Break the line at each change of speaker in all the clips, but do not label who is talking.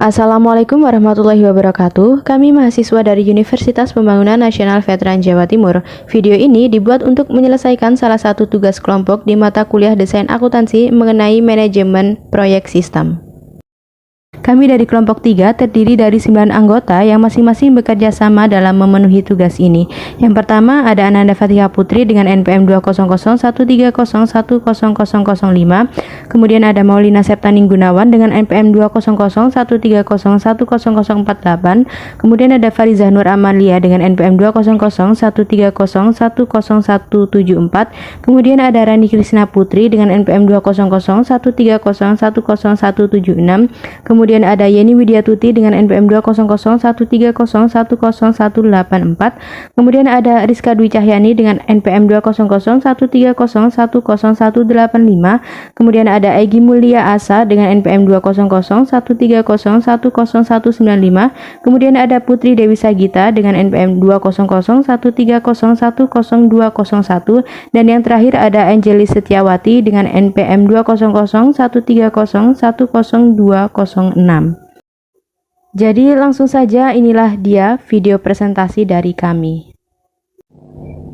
Assalamualaikum warahmatullahi wabarakatuh. Kami mahasiswa dari Universitas Pembangunan Nasional Veteran Jawa Timur. Video ini dibuat untuk menyelesaikan salah satu tugas kelompok di mata kuliah Desain Akuntansi mengenai manajemen proyek sistem. Kami dari kelompok 3 terdiri dari 9 anggota yang masing-masing bekerja sama dalam memenuhi tugas ini. Yang pertama ada Ananda Fatihah Putri dengan NPM 20013010005. Kemudian ada Maulina Septaning Gunawan dengan NPM 20013010048. Kemudian ada Fariza Nur Amalia dengan NPM 20013010174. Kemudian ada Rani Krisna Putri dengan NPM 20013010176. Kemudian ada Yeni Widiatuti dengan NPM 20013010184. Kemudian ada Rizka Dwi Cahyani dengan NPM 20013010185. Kemudian ada Egy Mulia Asa dengan NPM 20013010195. Kemudian ada Putri Dewi Sagita dengan NPM 20013010201. Dan yang terakhir ada Angelis Setiawati dengan NPM 20013010206. Jadi langsung saja inilah dia video presentasi dari kami.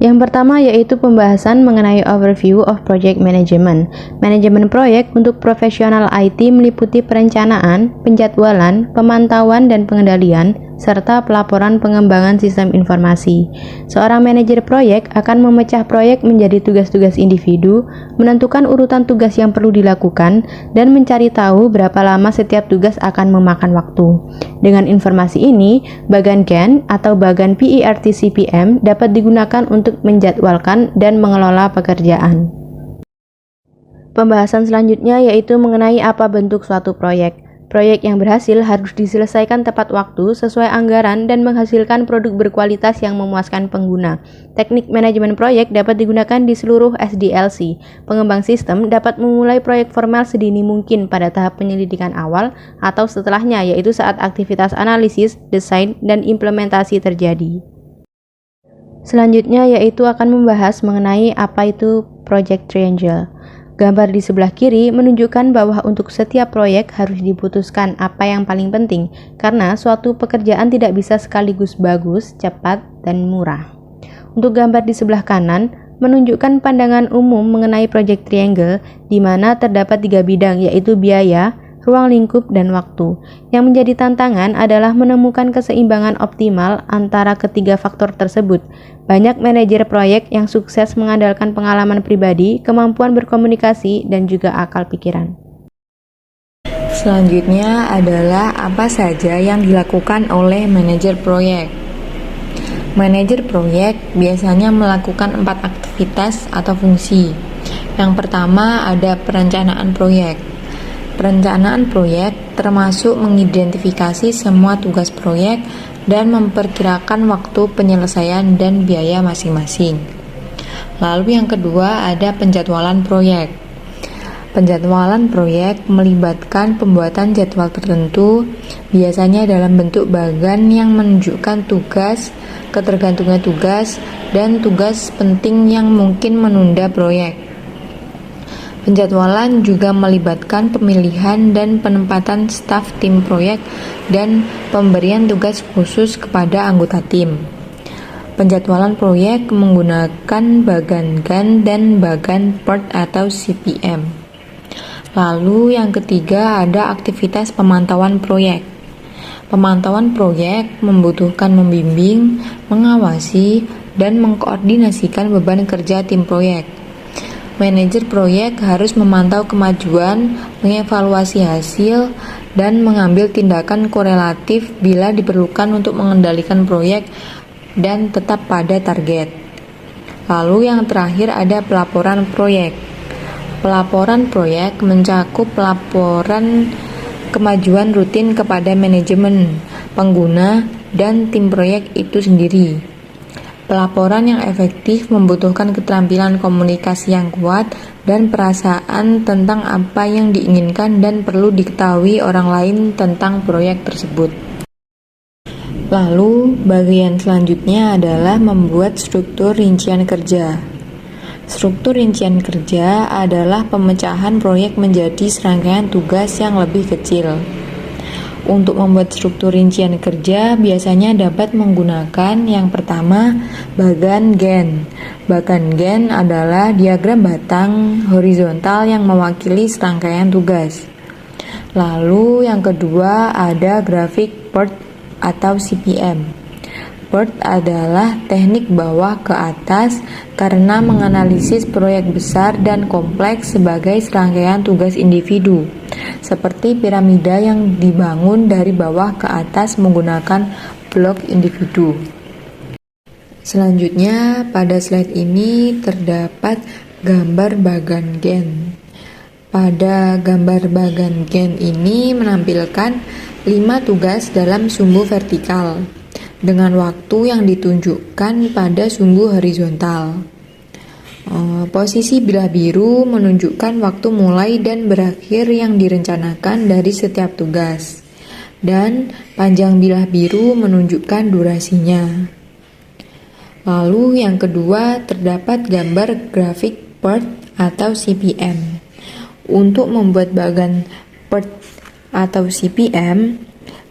Yang pertama yaitu pembahasan mengenai overview of project management. Manajemen proyek untuk profesional IT meliputi perencanaan, penjadwalan, pemantauan dan pengendalian, serta pelaporan pengembangan sistem informasi. Seorang manajer proyek akan memecah proyek menjadi tugas-tugas individu, menentukan urutan tugas yang perlu dilakukan, dan mencari tahu berapa lama setiap tugas akan memakan waktu. Dengan informasi ini, bagan Gantt atau bagan PERT-CPM dapat digunakan untuk menjadwalkan dan mengelola pekerjaan. Pembahasan selanjutnya yaitu mengenai apa bentuk suatu proyek. Proyek yang berhasil harus diselesaikan tepat waktu, sesuai anggaran, dan menghasilkan produk berkualitas yang memuaskan pengguna. Teknik manajemen proyek dapat digunakan di seluruh SDLC. Pengembang sistem dapat memulai proyek formal sedini mungkin pada tahap penyelidikan awal atau setelahnya, yaitu saat aktivitas analisis, desain, dan implementasi terjadi. Selanjutnya yaitu akan membahas mengenai apa itu Project Triangle. Gambar di sebelah kiri menunjukkan bahwa untuk setiap proyek harus diputuskan apa yang paling penting, karena suatu pekerjaan tidak bisa sekaligus bagus, cepat, dan murah. Untuk gambar di sebelah kanan menunjukkan pandangan umum mengenai Project Triangle, di mana terdapat 3 bidang, yaitu biaya, ruang lingkup, dan waktu. Yang menjadi tantangan adalah menemukan keseimbangan optimal antara ketiga faktor tersebut. Banyak manajer proyek yang sukses mengandalkan pengalaman pribadi, kemampuan berkomunikasi, dan juga akal pikiran.
Selanjutnya adalah apa saja yang dilakukan oleh manajer proyek. Manajer proyek biasanya melakukan 4 aktivitas atau fungsi. Yang pertama ada perencanaan proyek. Perencanaan proyek termasuk mengidentifikasi semua tugas proyek dan memperkirakan waktu penyelesaian dan biaya masing-masing. Lalu yang kedua ada penjadwalan proyek. Penjadwalan proyek melibatkan pembuatan jadwal tertentu, biasanya dalam bentuk bagan yang menunjukkan tugas, ketergantungan tugas, dan tugas penting yang mungkin menunda proyek. Penjadwalan juga melibatkan pemilihan dan penempatan staf tim proyek dan pemberian tugas khusus kepada anggota tim. Penjadwalan proyek menggunakan bagan Gantt dan bagan PERT atau CPM. Lalu yang ketiga ada aktivitas pemantauan proyek. Pemantauan proyek membutuhkan membimbing, mengawasi, dan mengkoordinasikan beban kerja tim proyek. Manajer proyek harus memantau kemajuan, mengevaluasi hasil, dan mengambil tindakan korelatif bila diperlukan untuk mengendalikan proyek dan tetap pada target. Lalu yang terakhir ada pelaporan proyek. Pelaporan proyek mencakup pelaporan kemajuan rutin kepada manajemen, pengguna, dan tim proyek itu sendiri. Pelaporan yang efektif membutuhkan keterampilan komunikasi yang kuat dan perasaan tentang apa yang diinginkan dan perlu diketahui orang lain tentang proyek tersebut. Lalu, bagian selanjutnya adalah membuat struktur rincian kerja. Struktur rincian kerja adalah pemecahan proyek menjadi serangkaian tugas yang lebih kecil. Untuk membuat struktur rincian kerja, biasanya dapat menggunakan yang pertama, bagan Gantt. Bagan Gantt adalah diagram batang horizontal yang mewakili serangkaian tugas. Lalu yang kedua ada grafik PERT atau CPM. PERT adalah teknik bawah ke atas karena menganalisis proyek besar dan kompleks sebagai serangkaian tugas individu, seperti piramida yang dibangun dari bawah ke atas menggunakan blok individu. Selanjutnya, pada slide ini terdapat gambar bagan Gantt. Pada gambar bagan Gantt ini menampilkan 5 tugas dalam sumbu vertikal dengan waktu yang ditunjukkan pada sumbu horizontal. Posisi bilah biru menunjukkan waktu mulai dan berakhir yang direncanakan dari setiap tugas, dan panjang bilah biru menunjukkan durasinya. Lalu yang kedua terdapat gambar grafik PERT atau CPM. Untuk membuat bagan PERT atau CPM,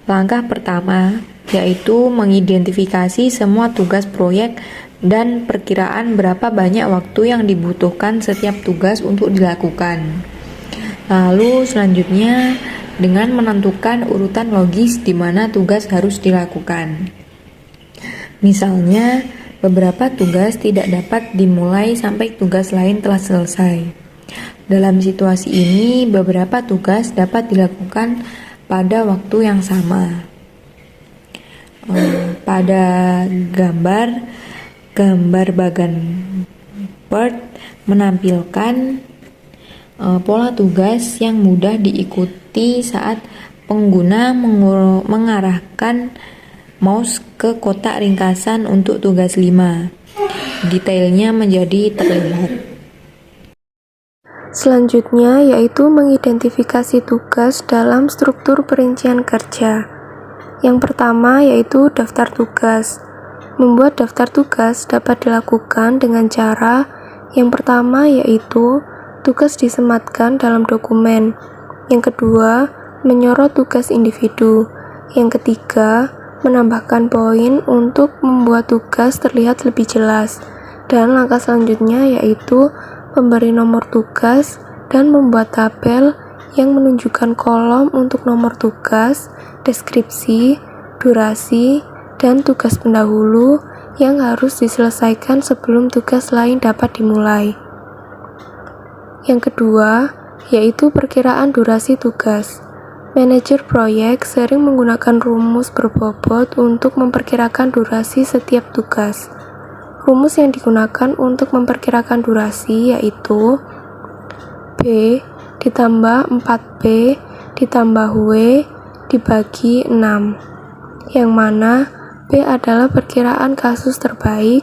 langkah pertama yaitu mengidentifikasi semua tugas proyek dan perkiraan berapa banyak waktu yang dibutuhkan setiap tugas untuk dilakukan. Lalu selanjutnya dengan menentukan urutan logis di mana tugas harus dilakukan. Misalnya, beberapa tugas tidak dapat dimulai sampai tugas lain telah selesai. Dalam situasi ini, beberapa tugas dapat dilakukan pada waktu yang sama. Pada gambar bagan PERT menampilkan pola tugas yang mudah diikuti saat pengguna mengarahkan mouse ke kotak ringkasan untuk tugas 5. Detailnya menjadi terlihat.
Selanjutnya yaitu mengidentifikasi tugas dalam struktur perincian kerja. Yang pertama yaitu daftar tugas. Membuat daftar tugas dapat dilakukan dengan cara yang pertama yaitu tugas disematkan dalam dokumen. Yang kedua, menyorot tugas individu. Yang ketiga, menambahkan poin untuk membuat tugas terlihat lebih jelas. Dan langkah selanjutnya yaitu memberi nomor tugas dan membuat tabel yang menunjukkan kolom untuk nomor tugas, deskripsi, durasi, dan tugas pendahulu yang harus diselesaikan sebelum tugas lain dapat dimulai. Yang kedua, yaitu perkiraan durasi tugas. Manajer proyek sering menggunakan rumus berbobot untuk memperkirakan durasi setiap tugas. Rumus yang digunakan untuk memperkirakan durasi yaitu B ditambah 4P ditambah W dibagi 6, yang mana B adalah perkiraan kasus terbaik,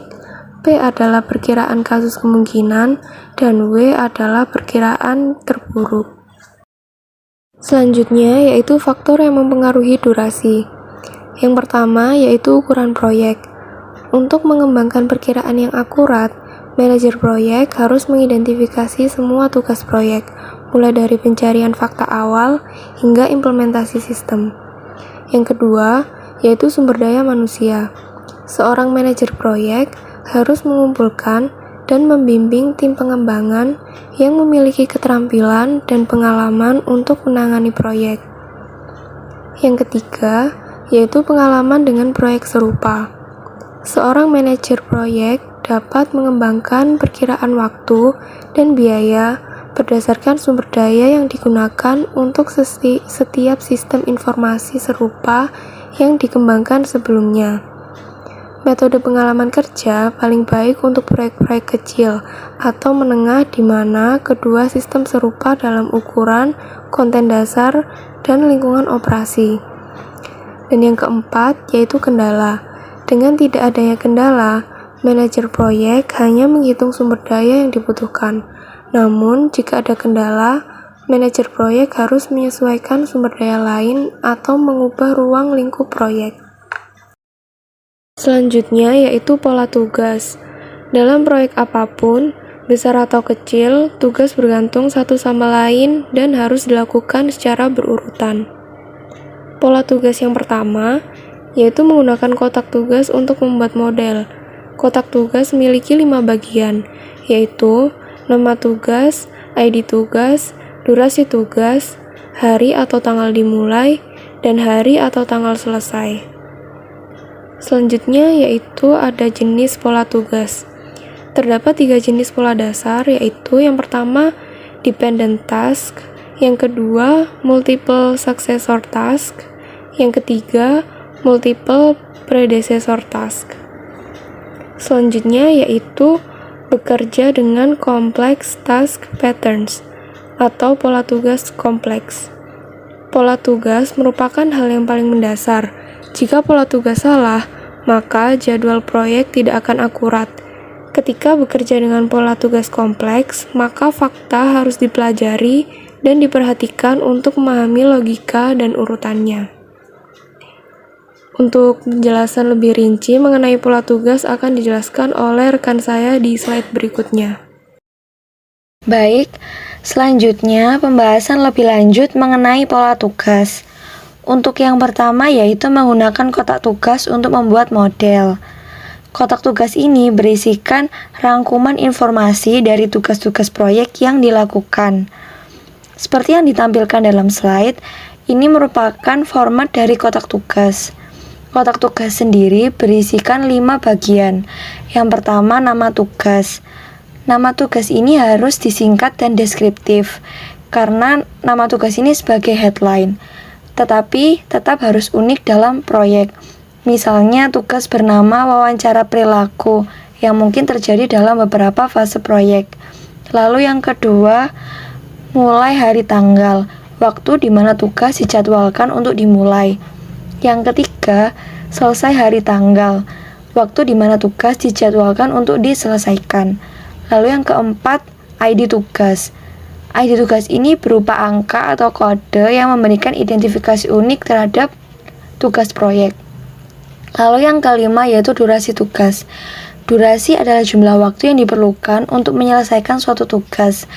P adalah perkiraan kasus kemungkinan, dan W adalah perkiraan terburuk. Selanjutnya yaitu faktor yang mempengaruhi durasi. Yang pertama yaitu ukuran proyek. Untuk mengembangkan perkiraan yang akurat, manajer proyek harus mengidentifikasi semua tugas proyek, mulai dari pencarian fakta awal hingga implementasi sistem. Yang kedua, yaitu sumber daya manusia. Seorang manajer proyek harus mengumpulkan dan membimbing tim pengembangan yang memiliki keterampilan dan pengalaman untuk menangani proyek. Yang ketiga, yaitu pengalaman dengan proyek serupa. Seorang manajer proyek dapat mengembangkan perkiraan waktu dan biaya berdasarkan sumber daya yang digunakan untuk setiap sistem informasi serupa yang dikembangkan sebelumnya. Metode pengalaman kerja paling baik untuk proyek-proyek kecil atau menengah di mana kedua sistem serupa dalam ukuran, konten dasar, dan lingkungan operasi. Dan yang keempat yaitu kendala. Dengan tidak adanya kendala, manajer proyek hanya menghitung sumber daya yang dibutuhkan. Namun, jika ada kendala, manajer proyek harus menyesuaikan sumber daya lain atau mengubah ruang lingkup proyek. Selanjutnya yaitu pola tugas. Dalam proyek apapun, besar atau kecil, tugas bergantung satu sama lain dan harus dilakukan secara berurutan. Pola tugas yang pertama yaitu menggunakan kotak tugas untuk membuat model. Kotak tugas memiliki 5 bagian, yaitu nama tugas, ID tugas, durasi tugas, hari atau tanggal dimulai, dan hari atau tanggal selesai. Selanjutnya yaitu ada jenis pola tugas. Terdapat 3 jenis pola dasar, yaitu yang pertama dependent task, yang kedua multiple successor task, yang ketiga multiple predecessor task. Selanjutnya yaitu bekerja dengan complex task patterns atau pola tugas kompleks. Pola tugas merupakan hal yang paling mendasar. Jika pola tugas salah, maka jadwal proyek tidak akan akurat. Ketika bekerja dengan pola tugas kompleks, maka fakta harus dipelajari dan diperhatikan untuk memahami logika dan urutannya. Untuk penjelasan lebih rinci mengenai pola tugas akan dijelaskan oleh rekan saya di slide berikutnya.
Baik, selanjutnya pembahasan lebih lanjut mengenai pola tugas. Untuk yang pertama yaitu menggunakan kotak tugas untuk membuat model. Kotak tugas ini berisikan rangkuman informasi dari tugas-tugas proyek yang dilakukan. Seperti yang ditampilkan dalam slide, ini merupakan format dari kotak tugas. Kotak tugas sendiri berisikan 5 bagian. Yang pertama, nama tugas. Nama tugas ini harus disingkat dan deskriptif, karena nama tugas ini sebagai headline, tetapi tetap harus unik dalam proyek. Misalnya tugas bernama wawancara perilaku, yang mungkin terjadi dalam beberapa fase proyek. Lalu yang kedua, mulai hari tanggal, waktu di mana tugas dijadwalkan untuk dimulai. Yang ketiga, selesai hari tanggal, waktu di mana tugas dijadwalkan untuk diselesaikan. Lalu yang keempat, ID tugas. ID tugas ini berupa angka atau kode yang memberikan identifikasi unik terhadap tugas proyek. Lalu yang kelima yaitu durasi tugas. Durasi adalah jumlah waktu yang diperlukan untuk menyelesaikan suatu tugas.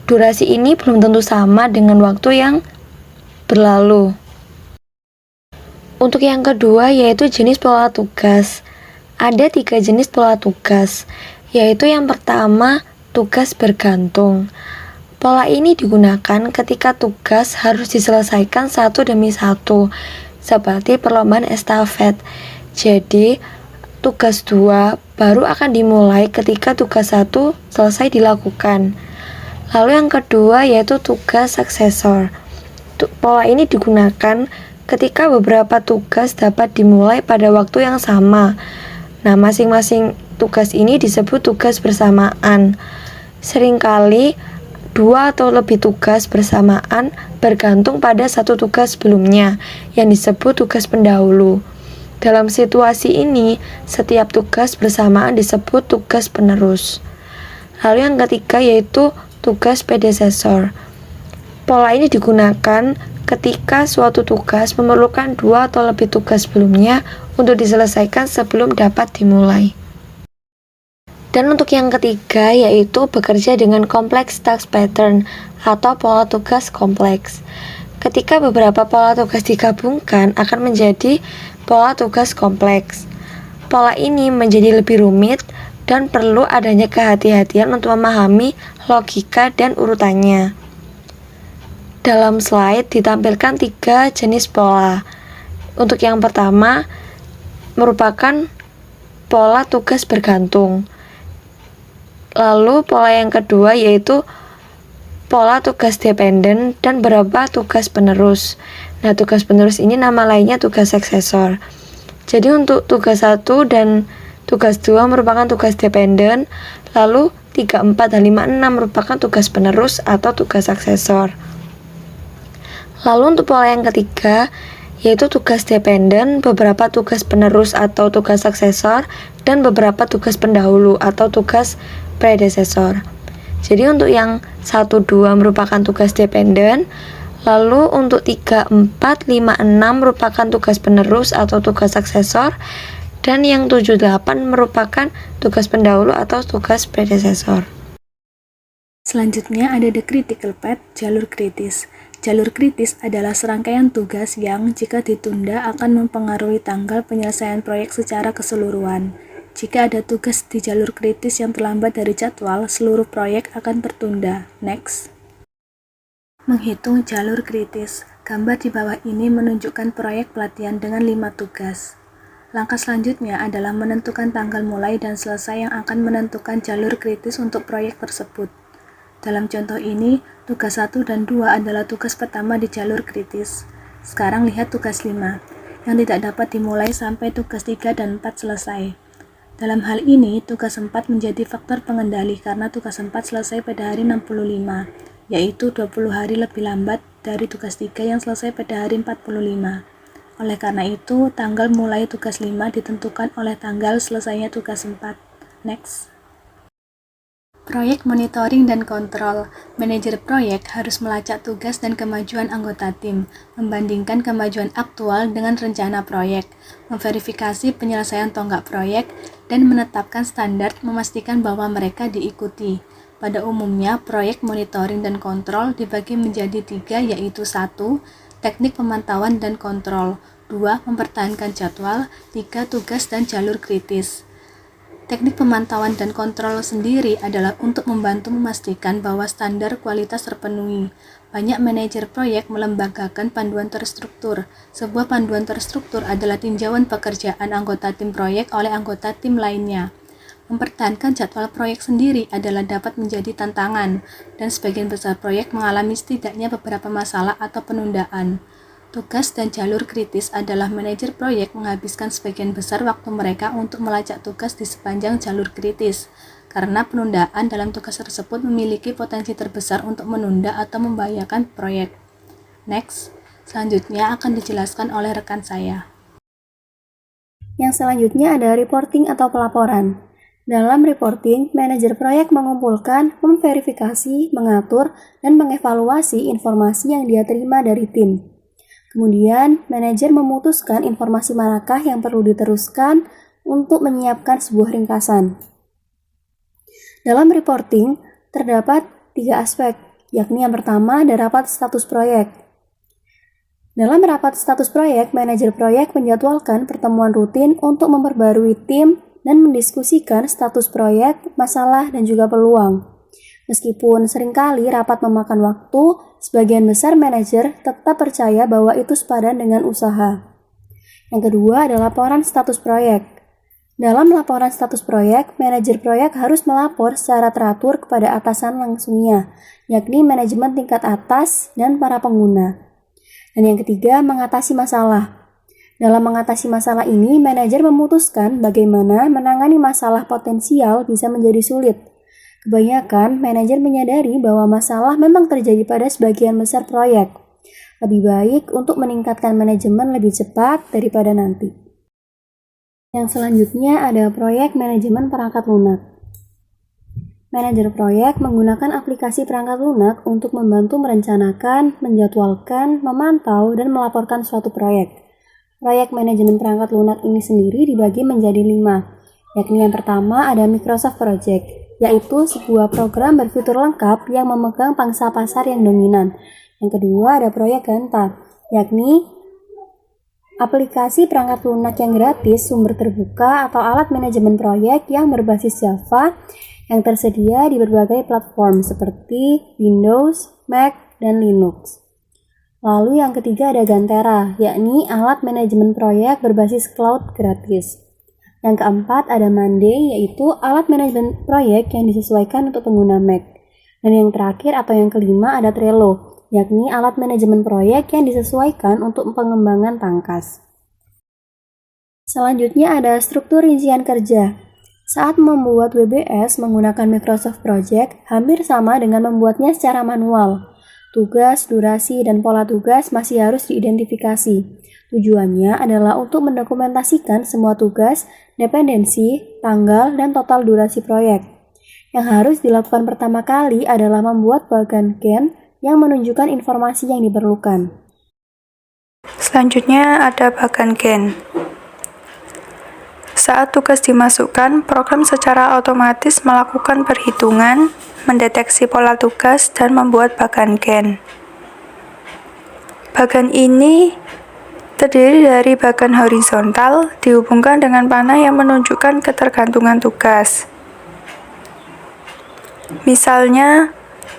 Durasi ini belum tentu sama dengan waktu yang berlalu. Untuk yang kedua yaitu jenis pola tugas. Ada 3 jenis pola tugas, yaitu yang pertama tugas bergantung. Pola ini digunakan ketika tugas harus diselesaikan satu demi satu, seperti perlombaan estafet. Jadi, tugas 2 baru akan dimulai ketika tugas 1 selesai dilakukan. Lalu yang kedua yaitu tugas suksesor. Pola ini digunakan ketika beberapa tugas dapat dimulai pada waktu yang sama. Nah, masing-masing tugas ini disebut tugas bersamaan. Seringkali 2 atau lebih tugas bersamaan bergantung pada satu tugas sebelumnya yang disebut tugas pendahulu. Dalam situasi ini, setiap tugas bersamaan disebut tugas penerus. Lalu yang ketiga yaitu tugas predecessor. Pola ini digunakan ketika suatu tugas memerlukan 2 atau lebih tugas sebelumnya untuk diselesaikan sebelum dapat dimulai. Dan untuk yang ketiga yaitu bekerja dengan complex task pattern atau pola tugas kompleks. Ketika beberapa pola tugas digabungkan akan menjadi pola tugas kompleks. Pola ini menjadi lebih rumit dan perlu adanya kehati-hatian untuk memahami logika dan urutannya. Dalam slide ditampilkan 3 jenis pola. Untuk yang pertama merupakan pola tugas bergantung. Lalu pola yang kedua yaitu pola tugas dependen dan beberapa tugas penerus. Nah, tugas penerus ini nama lainnya tugas suksesor. Jadi untuk tugas 1 dan tugas 2 merupakan tugas dependen, lalu 3, 4, dan 5, 6 merupakan tugas penerus atau tugas suksesor. Lalu untuk pola yang ketiga yaitu tugas dependen, beberapa tugas penerus atau tugas suksesor, dan beberapa tugas pendahulu atau tugas predecessor. Jadi untuk yang 1, 2 merupakan tugas dependen, lalu untuk 3, 4, 5, 6 merupakan tugas penerus atau tugas suksesor, dan yang 7, 8 merupakan tugas pendahulu atau tugas predecessor.
Selanjutnya ada the critical path, jalur kritis. Jalur kritis adalah serangkaian tugas yang, jika ditunda, akan mempengaruhi tanggal penyelesaian proyek secara keseluruhan. Jika ada tugas di jalur kritis yang terlambat dari jadwal, seluruh proyek akan tertunda. Next. Menghitung jalur kritis. Gambar di bawah ini menunjukkan proyek pelatihan dengan 5 tugas. Langkah selanjutnya adalah menentukan tanggal mulai dan selesai yang akan menentukan jalur kritis untuk proyek tersebut. Dalam contoh ini, tugas 1 dan 2 adalah tugas pertama di jalur kritis. Sekarang lihat tugas 5, yang tidak dapat dimulai sampai tugas 3 dan 4 selesai. Dalam hal ini, tugas 4 menjadi faktor pengendali karena tugas 4 selesai pada hari 65, yaitu 20 hari lebih lambat dari tugas 3 yang selesai pada hari 45. Oleh karena itu, tanggal mulai tugas 5 ditentukan oleh tanggal selesainya tugas 4. Next. Proyek monitoring dan kontrol. Manajer proyek harus melacak tugas dan kemajuan anggota tim, membandingkan kemajuan aktual dengan rencana proyek, memverifikasi penyelesaian tonggak proyek, dan menetapkan standar memastikan bahwa mereka diikuti. Pada umumnya, proyek monitoring dan kontrol dibagi menjadi 3, yaitu 1. Teknik pemantauan dan kontrol, 2. Mempertahankan jadwal, 3. Tugas dan jalur kritis. Teknik pemantauan dan kontrol sendiri adalah untuk membantu memastikan bahwa standar kualitas terpenuhi. Banyak manajer proyek melembagakan panduan terstruktur. Sebuah panduan terstruktur adalah tinjauan pekerjaan anggota tim proyek oleh anggota tim lainnya. Mempertahankan jadwal proyek sendiri adalah dapat menjadi tantangan, dan sebagian besar proyek mengalami setidaknya beberapa masalah atau penundaan. Tugas dan jalur kritis adalah manajer proyek menghabiskan sebagian besar waktu mereka untuk melacak tugas di sepanjang jalur kritis, karena penundaan dalam tugas tersebut memiliki potensi terbesar untuk menunda atau membahayakan proyek. Next, selanjutnya akan dijelaskan oleh rekan saya.
Yang selanjutnya ada reporting atau pelaporan. Dalam reporting, manajer proyek mengumpulkan, memverifikasi, mengatur, dan mengevaluasi informasi yang dia terima dari tim. Kemudian, manajer memutuskan informasi manakah yang perlu diteruskan untuk menyiapkan sebuah ringkasan. Dalam reporting, terdapat 3 aspek, yakni yang pertama ada rapat status proyek. Dalam rapat status proyek, manajer proyek menjadwalkan pertemuan rutin untuk memperbarui tim dan mendiskusikan status proyek, masalah, dan juga peluang. Meskipun seringkali rapat memakan waktu, sebagian besar manajer tetap percaya bahwa itu sepadan dengan usaha. Yang kedua adalah laporan status proyek. Dalam laporan status proyek, manajer proyek harus melapor secara teratur kepada atasan langsungnya, yakni manajemen tingkat atas dan para pengguna. Dan yang ketiga, mengatasi masalah. Dalam mengatasi masalah ini, manajer memutuskan bagaimana menangani masalah potensial bisa menjadi sulit. Kebanyakan, manajer menyadari bahwa masalah memang terjadi pada sebagian besar proyek. Lebih baik untuk meningkatkan manajemen lebih cepat daripada nanti. Yang selanjutnya ada proyek manajemen perangkat lunak. Manajer proyek menggunakan aplikasi perangkat lunak untuk membantu merencanakan, menjadwalkan, memantau, dan melaporkan suatu proyek. Proyek manajemen perangkat lunak ini sendiri dibagi menjadi 5, yakni yang pertama ada Microsoft Project, yaitu sebuah program berfitur lengkap yang memegang pangsa pasar yang dominan. Yang kedua ada proyek Ganta, yakni aplikasi perangkat lunak yang gratis, sumber terbuka, atau alat manajemen proyek yang berbasis Java yang tersedia di berbagai platform seperti Windows, Mac, dan Linux. Lalu yang ketiga ada Gantera, yakni alat manajemen proyek berbasis cloud gratis. Yang keempat ada Monday, yaitu alat manajemen proyek yang disesuaikan untuk pengguna Mac. Dan yang terakhir atau yang kelima ada Trello, yakni alat manajemen proyek yang disesuaikan untuk pengembangan tangkas. Selanjutnya ada struktur rincian kerja. Saat membuat WBS menggunakan Microsoft Project, hampir sama dengan membuatnya secara manual. Tugas, durasi, dan pola tugas masih harus diidentifikasi. Tujuannya adalah untuk mendokumentasikan semua tugas, dependensi, tanggal, dan total durasi proyek. Yang harus dilakukan pertama kali adalah membuat bagan Gantt yang menunjukkan informasi yang diperlukan.
Selanjutnya ada bagan Gantt. Saat tugas dimasukkan, program secara otomatis melakukan perhitungan, mendeteksi pola tugas, dan membuat bagan Gantt. Bagan ini terdiri dari bagan horizontal dihubungkan dengan panah yang menunjukkan ketergantungan tugas. Misalnya,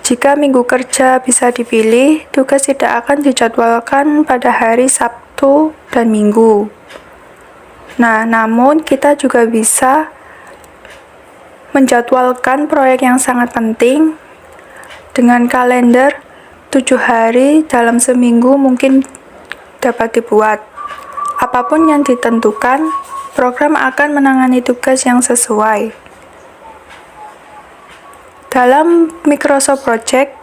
jika minggu kerja bisa dipilih, tugas tidak akan dijadwalkan pada hari Sabtu dan Minggu. Nah, namun kita juga bisa menjadwalkan proyek yang sangat penting dengan kalender 7 hari dalam seminggu mungkin dapat dibuat. Apapun yang ditentukan, program akan menangani tugas yang sesuai. Dalam Microsoft Project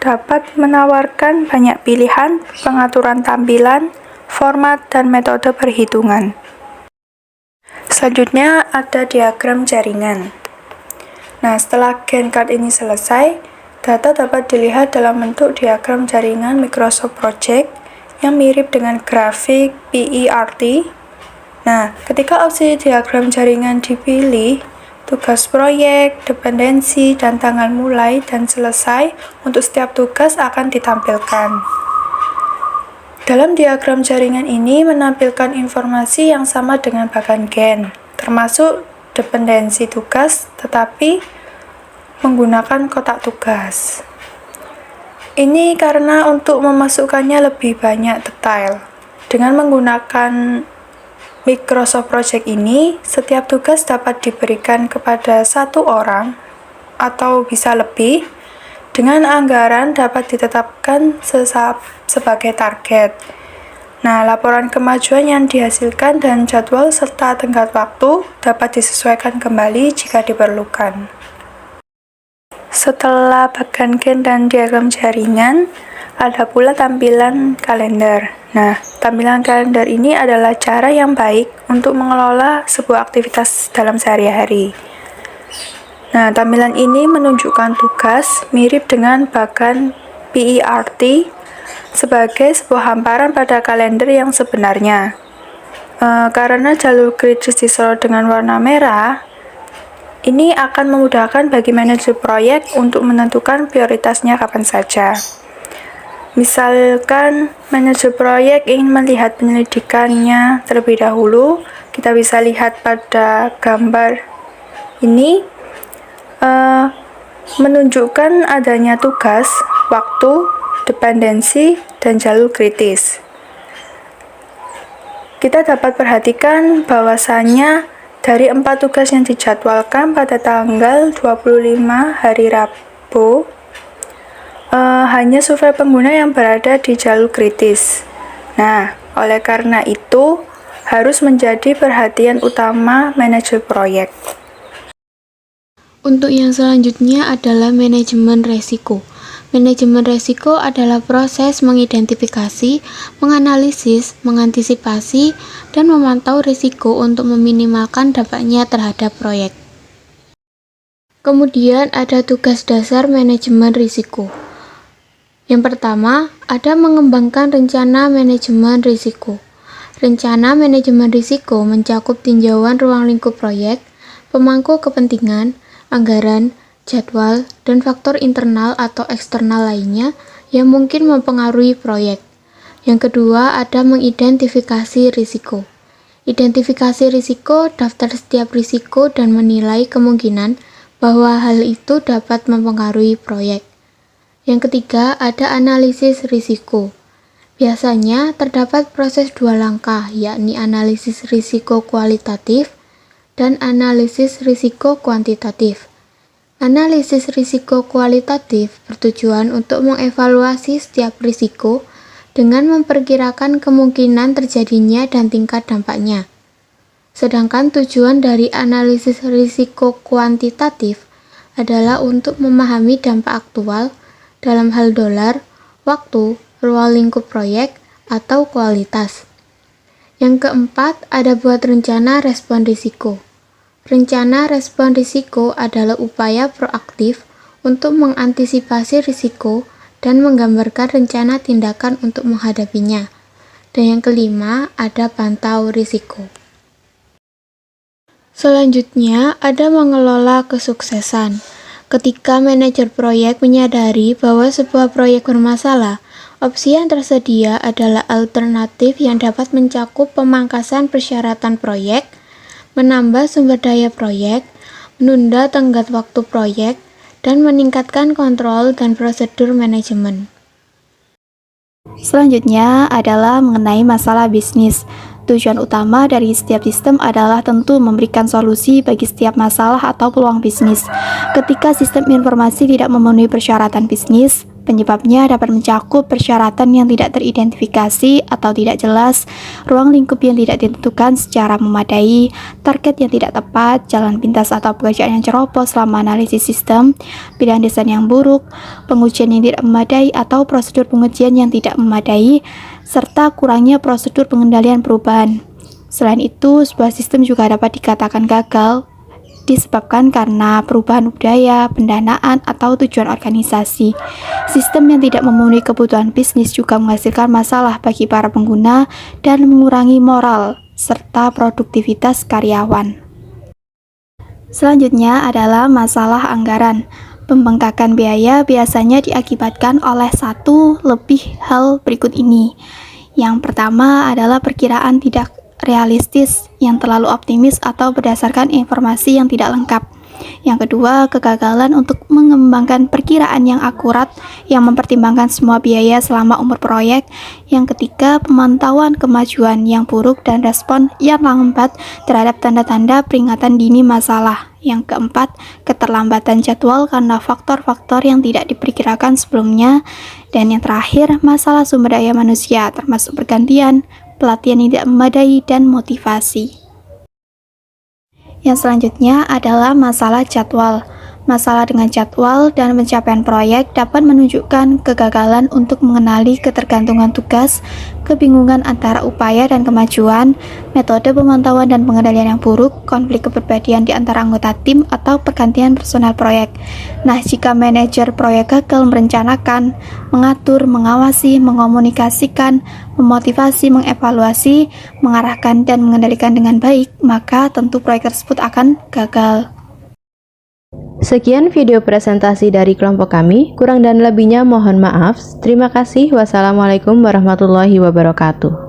dapat menawarkan banyak pilihan, pengaturan tampilan, format, dan metode perhitungan. Selanjutnya ada diagram jaringan. Nah, setelah Gantt chart ini selesai, data dapat dilihat dalam bentuk diagram jaringan Microsoft Project yang mirip dengan grafik PERT. Nah, ketika opsi diagram jaringan dipilih, tugas proyek, dependensi, dan tanggal mulai dan selesai untuk setiap tugas akan ditampilkan. Dalam diagram jaringan ini menampilkan informasi yang sama dengan bagan Gantt, termasuk dependensi tugas, tetapi menggunakan kotak tugas. Ini karena untuk memasukkannya lebih banyak detail. Dengan menggunakan Microsoft Project ini, setiap tugas dapat diberikan kepada satu orang atau bisa lebih. Dengan anggaran dapat ditetapkan sebagai target. Nah, laporan kemajuan yang dihasilkan dan jadwal serta tenggat waktu dapat disesuaikan kembali jika diperlukan. Setelah bagan Gantt dan diagram jaringan, ada pula tampilan kalender. Nah, tampilan kalender ini adalah cara yang baik untuk mengelola sebuah aktivitas dalam sehari-hari. Nah, tampilan ini menunjukkan tugas mirip dengan bagan PERT sebagai sebuah hamparan pada kalender yang sebenarnya. Karena jalur kritis disorot dengan warna merah, ini akan memudahkan bagi manajer proyek untuk menentukan prioritasnya kapan saja. Misalkan manajer proyek ingin melihat penyelidikannya terlebih dahulu, kita bisa lihat pada gambar ini menunjukkan adanya tugas, waktu, dependensi, dan jalur kritis. Kita dapat perhatikan bahwasannya dari 4 tugas yang dijadwalkan pada tanggal 25 hari Rabu, hanya survei pengguna yang berada di jalur kritis. Nah, oleh karena itu, harus menjadi perhatian utama manajer proyek.
Untuk yang selanjutnya adalah manajemen resiko. Manajemen resiko adalah proses mengidentifikasi, menganalisis, mengantisipasi, dan memantau risiko untuk meminimalkan dampaknya terhadap proyek. Kemudian ada tugas dasar manajemen risiko. Yang pertama, ada mengembangkan rencana manajemen risiko. Rencana manajemen risiko mencakup tinjauan ruang lingkup proyek, pemangku kepentingan, anggaran, jadwal, dan faktor internal atau eksternal lainnya yang mungkin mempengaruhi proyek. Yang kedua, ada mengidentifikasi risiko. Identifikasi risiko, daftar setiap risiko, dan menilai kemungkinan bahwa hal itu dapat mempengaruhi proyek. Yang ketiga, ada analisis risiko. Biasanya terdapat proses 2 langkah, yakni analisis risiko kualitatif dan analisis risiko kuantitatif. Analisis risiko kualitatif bertujuan untuk mengevaluasi setiap risiko dengan memperkirakan kemungkinan terjadinya dan tingkat dampaknya. Sedangkan tujuan dari analisis risiko kuantitatif adalah untuk memahami dampak aktual dalam hal dolar, waktu, ruang lingkup proyek, atau kualitas. Yang keempat, ada buat rencana respon risiko. Rencana respon risiko adalah upaya proaktif untuk mengantisipasi risiko dan menggambarkan rencana tindakan untuk menghadapinya. Dan yang kelima, ada pantau risiko. Selanjutnya, ada mengelola kesuksesan. Ketika manajer proyek menyadari bahwa sebuah proyek bermasalah,
Opsi yang tersedia adalah alternatif yang dapat mencakup pemangkasan persyaratan proyek, menambah sumber daya proyek, menunda tenggat waktu proyek, dan meningkatkan kontrol dan prosedur manajemen.
Selanjutnya adalah mengenai masalah bisnis. Tujuan utama dari setiap sistem adalah tentu memberikan solusi bagi setiap masalah atau peluang bisnis. Ketika sistem informasi tidak memenuhi persyaratan bisnis, penyebabnya dapat mencakup persyaratan yang tidak teridentifikasi atau tidak jelas, ruang lingkup yang tidak ditentukan secara memadai, target yang tidak tepat, jalan pintas atau pekerjaan yang ceroboh selama analisis sistem, pilihan desain yang buruk, pengujian yang tidak memadai atau prosedur pengujian yang tidak memadai, serta kurangnya prosedur pengendalian perubahan. Selain itu, sebuah sistem juga dapat dikatakan gagal disebabkan karena perubahan budaya, pendanaan, atau tujuan organisasi. Sistem yang tidak memenuhi kebutuhan bisnis juga menghasilkan masalah bagi para pengguna dan mengurangi moral serta produktivitas karyawan. Selanjutnya adalah masalah anggaran. Pembengkakan biaya biasanya diakibatkan oleh satu lebih hal berikut ini. Yang pertama adalah perkiraan tidak realistis yang terlalu optimis atau berdasarkan informasi yang tidak lengkap. Yang kedua, kegagalan untuk mengembangkan perkiraan yang akurat yang mempertimbangkan semua biaya selama umur proyek. Yang ketiga, pemantauan kemajuan yang buruk dan respon yang lambat terhadap tanda-tanda peringatan dini masalah. Yang keempat, keterlambatan jadwal karena faktor-faktor yang tidak diperkirakan sebelumnya. Dan yang terakhir, masalah sumber daya manusia termasuk pergantian, pelatihan yang tidak memadai, dan motivasi. Yang selanjutnya adalah masalah jadwal. Masalah dengan jadwal dan pencapaian proyek dapat menunjukkan kegagalan untuk mengenali ketergantungan tugas, kebingungan antara upaya dan kemajuan, metode pemantauan dan pengendalian yang buruk, konflik kepribadian di antara anggota tim, atau pergantian personel proyek. Nah, jika manajer proyek gagal merencanakan, mengatur, mengawasi, mengomunikasikan, memotivasi, mengevaluasi, mengarahkan, dan mengendalikan dengan baik, maka tentu proyek tersebut akan gagal.
Sekian video presentasi dari kelompok kami, kurang dan lebihnya mohon maaf. Terima kasih. Wassalamualaikum warahmatullahi wabarakatuh.